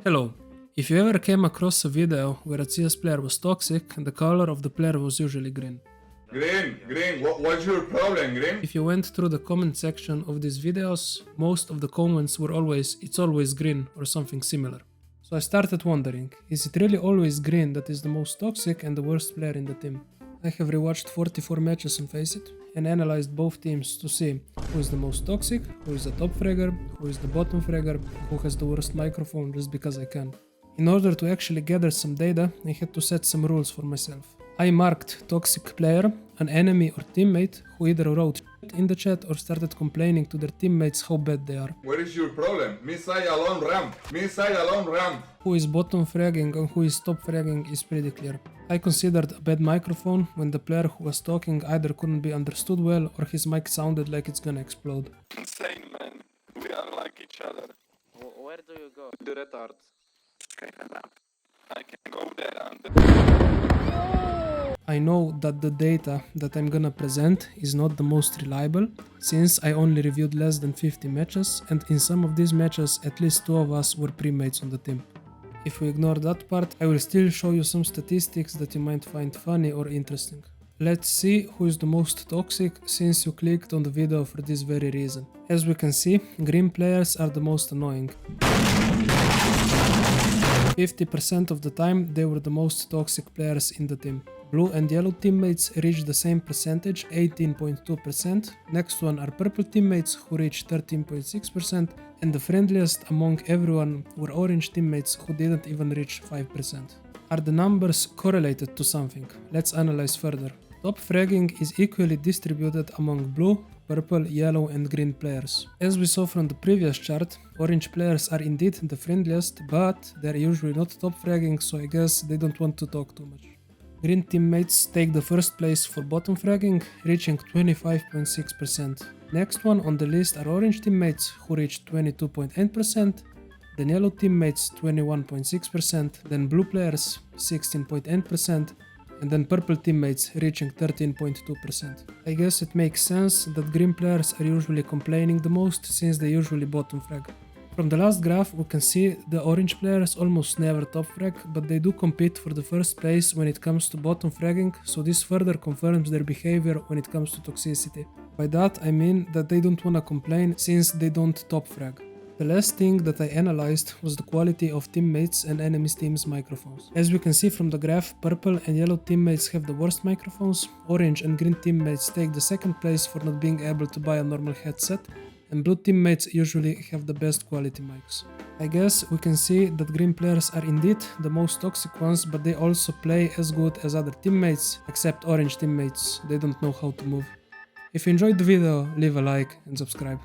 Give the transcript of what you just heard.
Hello. If you ever came across a video where a CS player was toxic and the color of the player was usually green. Green, what's your problem, Green? If you went through the comment section of these videos, most of the comments were always, it's always green or something similar. So I started wondering, is it really always green that is the most toxic and the worst player in the team? I have rewatched 44 matches on Faceit and analyzed both teams to see who is the most toxic, who is the top fragger, who is the bottom fragger, who has the worst microphone, just because I can. In order to actually gather some data, I had to set some rules for myself. I marked toxic player, an enemy or teammate who either wrote shit in the chat or started complaining to their teammates how bad they are. What is your problem? Missile alone ramp. Who is bottom fragging and who is top fragging is pretty clear. I considered a bad microphone when the player who was talking either couldn't be understood well or his mic sounded like it's gonna explode. Insane, man. We unlike each other. Where do you go? The retards. I can go there and I know that the data that I'm gonna present is not the most reliable, since I only reviewed less than 50 matches, and in some of these matches at least 2 of us were pre-mates on the team. If we ignore that part, I will still show you some statistics that you might find funny or interesting. Let's see who is the most toxic, since you clicked on the video for this very reason. As we can see, green players are the most annoying. 50% of the time they were the most toxic players in the team. Blue and yellow teammates reached the same percentage, 18.2%. Next one are purple teammates who reached 13.6%, and the friendliest among everyone were orange teammates who didn't even reach 5%. Are the numbers correlated to something? Let's analyze further. Top fragging is equally distributed among blue, purple, yellow and green players. As we saw from the previous chart, orange players are indeed the friendliest, but they're usually not top fragging, so I guess they don't want to talk too much. Green teammates take the first place for bottom fragging, reaching 25.6%. Next one on the list are orange teammates, who reached 22.8%, then yellow teammates 21.6%, then blue players 16.8%, and then purple teammates reaching 13.2%. I guess it makes sense that green players are usually complaining the most, since they usually bottom frag. From the last graph we can see the orange players almost never top frag, but they do compete for the first place when it comes to bottom fragging, so this further confirms their behavior when it comes to toxicity. By that I mean that they don't wanna complain since they don't top frag. The last thing that I analyzed was the quality of teammates and enemy teams' microphones. As we can see from the graph, purple and yellow teammates have the worst microphones, orange and green teammates take the second place for not being able to buy a normal headset, and blue teammates usually have the best quality mics. I guess we can see that green players are indeed the most toxic ones, but they also play as good as other teammates, except orange teammates, they don't know how to move. If you enjoyed the video, leave a like and subscribe.